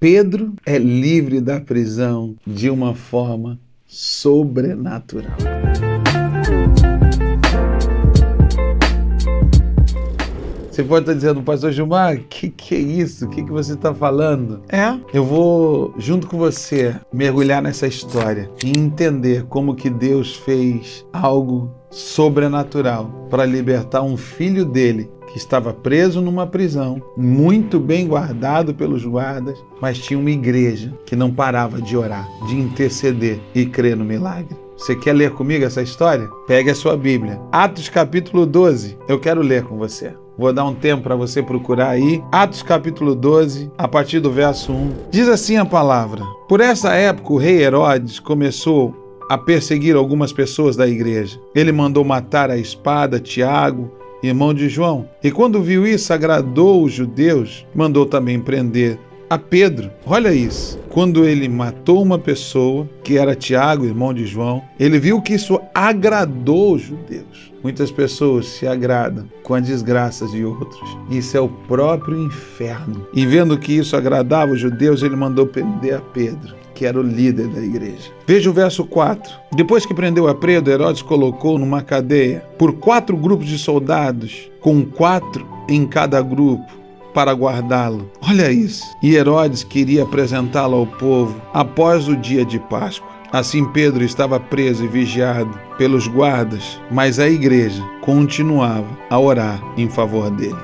Pedro é livre da prisão de uma forma sobrenatural. Você pode estar dizendo, pastor Gilmar, que é isso? O que você está falando? Eu vou, junto com você, mergulhar nessa história e entender como que Deus fez algo sobrenatural para libertar um filho dele que estava preso numa prisão, muito bem guardado pelos guardas, mas tinha uma igreja que não parava de orar, de interceder e crer no milagre. Você quer ler comigo essa história? Pegue a sua Bíblia. Atos capítulo 12. Eu quero ler com você. Vou dar um tempo para você procurar aí. Atos capítulo 12, a partir do verso 1. Diz assim a palavra: Por essa época o rei Herodes começou a perseguir algumas pessoas da igreja. Ele mandou matar à espada Tiago, irmão de João. E quando viu isso, agradou os judeus, mandou também prender a Pedro. Olha isso. Quando ele matou uma pessoa, que era Tiago, irmão de João, ele viu que isso agradou os judeus. Muitas pessoas se agradam com as desgraças de outros. Isso é o próprio inferno. E vendo que isso agradava os judeus, ele mandou prender a Pedro, que era o líder da igreja. Veja o verso 4. Depois que prendeu a Pedro, Herodes colocou numa cadeia por 4 grupos de soldados, com 4 em cada grupo, para guardá-lo. Olha isso. E Herodes queria apresentá-lo ao povo após o dia de Páscoa. Assim Pedro estava preso e vigiado pelos guardas, mas a igreja continuava a orar em favor dele.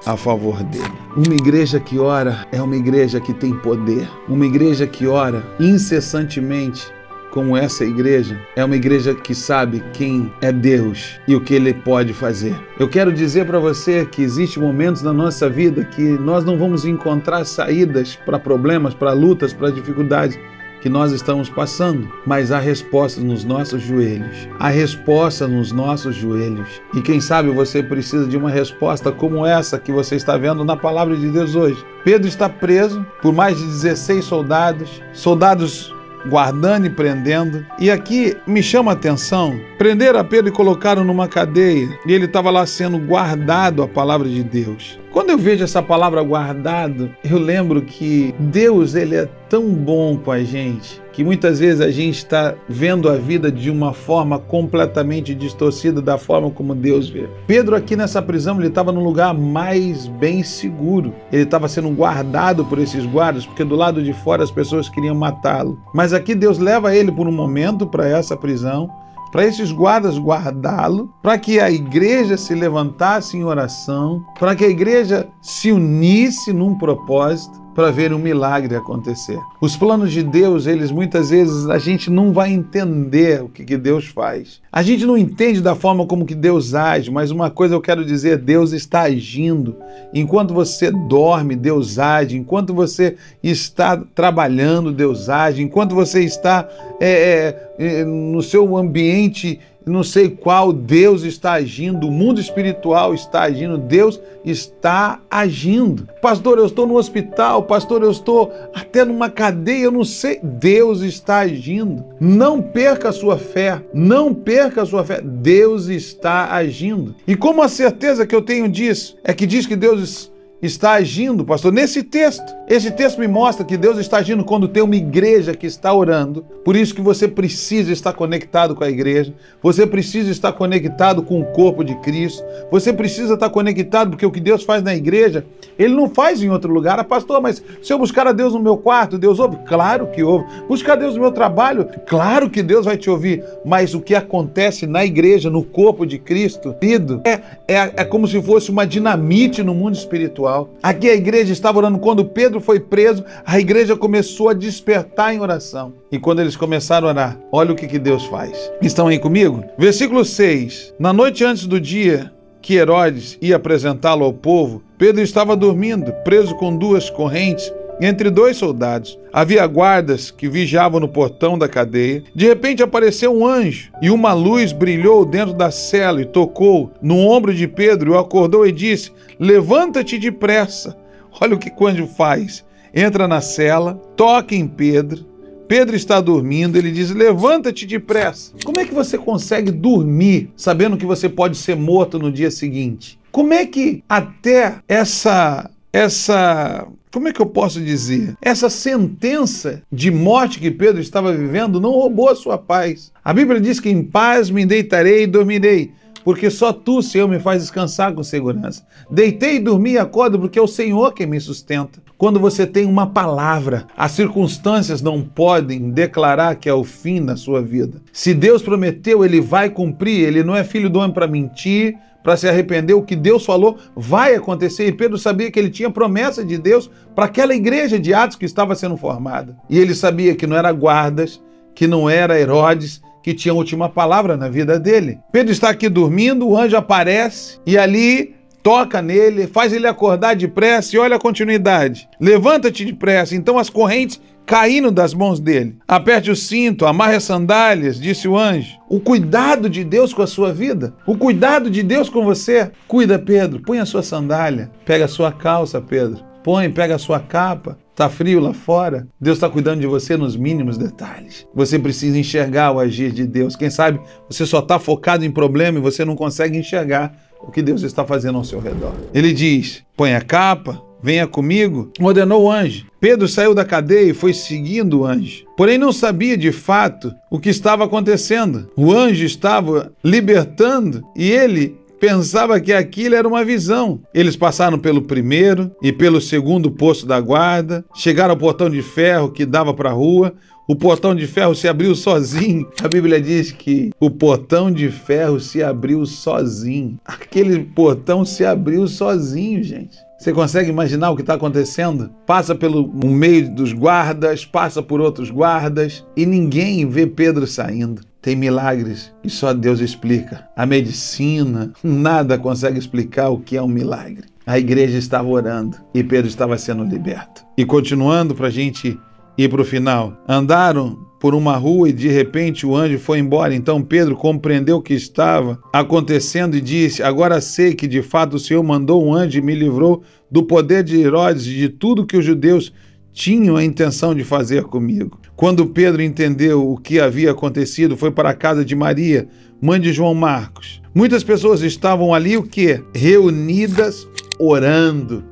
A favor dele. Uma igreja que ora é uma igreja que tem poder. Uma igreja que ora incessantemente, como essa igreja, é uma igreja que sabe quem é Deus e o que Ele pode fazer. Eu quero dizer para você que existem momentos na nossa vida que nós não vamos encontrar saídas para problemas, para lutas, para dificuldades que nós estamos passando, mas há resposta nos nossos joelhos. Há resposta nos nossos joelhos. E quem sabe você precisa de uma resposta como essa que você está vendo na palavra de Deus hoje. Pedro está preso por mais de 16 soldados guardando e prendendo. E aqui me chama a atenção, prenderam a Pedro e colocaram numa cadeia, e ele estava lá sendo guardado, a palavra de Deus. Quando eu vejo essa palavra guardado, eu lembro que Deus, ele é tão bom com a gente, que muitas vezes a gente está vendo a vida de uma forma completamente distorcida da forma como Deus vê. Pedro aqui nessa prisão, ele estava num lugar mais bem seguro. Ele estava sendo guardado por esses guardas, porque do lado de fora as pessoas queriam matá-lo. Mas aqui Deus leva ele por um momento para essa prisão, para esses guardas guardá-lo, para que a igreja se levantasse em oração, para que a igreja se unisse num propósito, para ver um milagre acontecer. Os planos de Deus, eles muitas vezes a gente não vai entender o que Deus faz. A gente não entende da forma como que Deus age, mas uma coisa eu quero dizer, Deus está agindo. Enquanto você dorme, Deus age. Enquanto você está trabalhando, Deus age. Enquanto você está no seu ambiente, não sei qual, Deus está agindo, o mundo espiritual está agindo, Deus está agindo. Pastor, eu estou no hospital, pastor, eu estou até numa cadeia, eu não sei, Deus está agindo. Não perca a sua fé, não perca a sua fé, Deus está agindo. E como a certeza que eu tenho disso, é que diz que Deus está agindo, pastor, nesse texto. Esse texto me mostra que Deus está agindo quando tem uma igreja que está orando. Por isso que você precisa estar conectado com a igreja. Você precisa estar conectado com o corpo de Cristo. Você precisa estar conectado, porque o que Deus faz na igreja, Ele não faz em outro lugar. Ah, pastor, mas se eu buscar a Deus no meu quarto, Deus ouve? Claro que ouve. Buscar a Deus no meu trabalho? Claro que Deus vai te ouvir. Mas o que acontece na igreja, no corpo de Cristo, querido, é como se fosse uma dinamite no mundo espiritual. Aqui a igreja estava orando. Quando Pedro foi preso, a igreja começou a despertar em oração. E quando eles começaram a orar, olha o que Deus faz. Estão aí comigo? Versículo 6. Na noite antes do dia que Herodes ia apresentá-lo ao povo, Pedro estava dormindo, preso com 2 correntes, entre 2 soldados. Havia guardas que vigiavam no portão da cadeia. De repente apareceu um anjo, e uma luz brilhou dentro da cela e tocou no ombro de Pedro, e o acordou e disse: levanta-te depressa. Olha o que o anjo faz. Entra na cela, toca em Pedro. Pedro está dormindo, ele diz: levanta-te depressa. Como é que você consegue dormir sabendo que você pode ser morto no dia seguinte? Como é que até essa como é que eu posso dizer? Essa sentença de morte que Pedro estava vivendo não roubou a sua paz. A Bíblia diz que em paz me deitarei e dormirei, porque só tu, Senhor, me faz descansar com segurança. Deitei e dormi e acordo, porque é o Senhor quem me sustenta. Quando você tem uma palavra, as circunstâncias não podem declarar que é o fim da sua vida. Se Deus prometeu, Ele vai cumprir. Ele não é filho do homem para mentir, para se arrepender. O que Deus falou vai acontecer. E Pedro sabia que ele tinha promessa de Deus para aquela igreja de Atos que estava sendo formada. E ele sabia que não era guardas, que não era Herodes, que tinha a última palavra na vida dele. Pedro está aqui dormindo, o anjo aparece e ali toca nele, faz ele acordar depressa e olha a continuidade. Levanta-te depressa. Então as correntes caíram das mãos dele. Aperte o cinto, amarre as sandálias, disse o anjo. O cuidado de Deus com a sua vida, o cuidado de Deus com você. Cuida, Pedro, põe a sua sandália, pega a sua calça, Pedro. Pega a sua capa. Tá frio lá fora? Deus está cuidando de você nos mínimos detalhes. Você precisa enxergar o agir de Deus. Quem sabe você só está focado em problema e você não consegue enxergar o que Deus está fazendo ao seu redor. Ele diz, põe a capa, venha comigo, ordenou o anjo. Pedro saiu da cadeia e foi seguindo o anjo. Porém não sabia de fato o que estava acontecendo. O anjo estava libertando e ele pensava que aquilo era uma visão. Eles passaram pelo primeiro e pelo segundo posto da guarda, chegaram ao portão de ferro que dava para a rua. O portão de ferro se abriu sozinho. A Bíblia diz que o portão de ferro se abriu sozinho. Aquele portão se abriu sozinho, gente. Você consegue imaginar o que está acontecendo? Passa pelo meio dos guardas, passa por outros guardas e ninguém vê Pedro saindo. Tem milagres e só Deus explica. A medicina, nada consegue explicar o que é um milagre. A igreja estava orando e Pedro estava sendo liberto. E continuando para a gente ir para o final. Andaram por uma rua e de repente o anjo foi embora. Então Pedro compreendeu o que estava acontecendo e disse, agora sei que de fato o Senhor mandou um anjo e me livrou do poder de Herodes e de tudo que os judeus tinham a intenção de fazer comigo. Quando Pedro entendeu o que havia acontecido, foi para a casa de Maria, mãe de João Marcos. Muitas pessoas estavam ali, o quê? Reunidas, orando.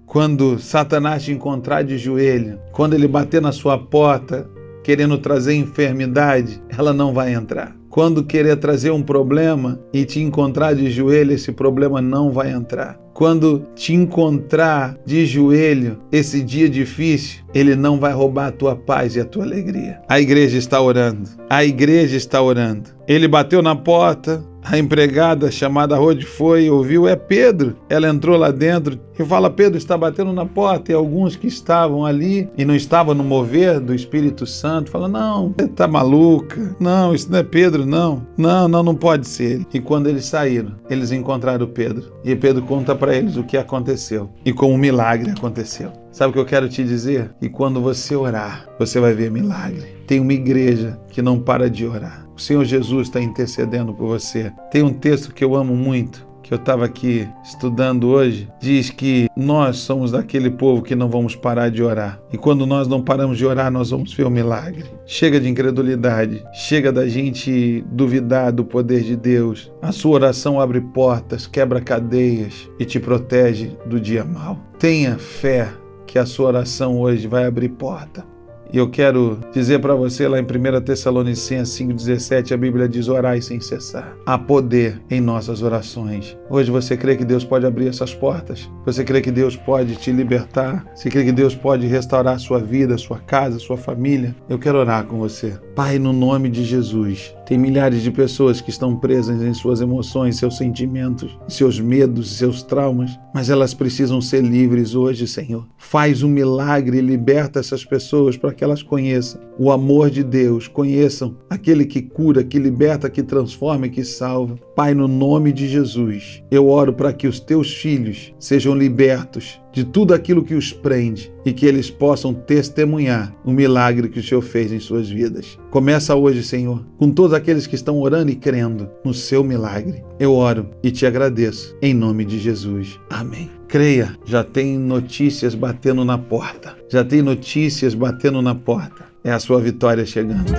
Quando Satanás te encontrar de joelho, quando ele bater na sua porta, querendo trazer enfermidade, ela não vai entrar. Quando querer trazer um problema e te encontrar de joelho, esse problema não vai entrar. Quando te encontrar de joelho, esse dia difícil, ele não vai roubar a tua paz e a tua alegria. A igreja está orando. A igreja está orando. Ele bateu na porta. A empregada chamada Rode foi, ouviu, é Pedro. Ela entrou lá dentro e fala, Pedro está batendo na porta. E alguns que estavam ali e não estavam no mover do Espírito Santo, falam, não, você está maluca. Não, isso não é Pedro, não. Não pode ser ele. E quando eles saíram, eles encontraram Pedro. E Pedro conta para eles o que aconteceu e como um milagre aconteceu. Sabe o que eu quero te dizer? E quando você orar, você vai ver milagre. Tem uma igreja que não para de orar. O Senhor Jesus está intercedendo por você. Tem um texto que eu amo muito, que eu estava aqui estudando hoje, diz que nós somos daquele povo que não vamos parar de orar. E quando nós não paramos de orar, nós vamos ver o milagre. Chega de incredulidade, chega da gente duvidar do poder de Deus. A sua oração abre portas, quebra cadeias e te protege do dia mau. Tenha fé que a sua oração hoje vai abrir porta. E eu quero dizer para você lá em 1 Tessalonicenses 5,17, a Bíblia diz, orai sem cessar. Há poder em nossas orações. Hoje você crê que Deus pode abrir essas portas? Você crê que Deus pode te libertar? Você crê que Deus pode restaurar sua vida, sua casa, sua família? Eu quero orar com você. Pai, no nome de Jesus, tem milhares de pessoas que estão presas em suas emoções, seus sentimentos, seus medos, seus traumas, mas elas precisam ser livres hoje, Senhor. Faz um milagre e liberta essas pessoas para que elas conheçam o amor de Deus, conheçam aquele que cura, que liberta, que transforma e que salva. Pai, no nome de Jesus, eu oro para que os teus filhos sejam libertos de tudo aquilo que os prende e que eles possam testemunhar o milagre que o Senhor fez em suas vidas. Começa hoje, Senhor, com todos aqueles que estão orando e crendo no seu milagre. Eu oro e te agradeço, em nome de Jesus. Amém. Creia, já tem notícias batendo na porta. Já tem notícias batendo na porta. É a sua vitória chegando.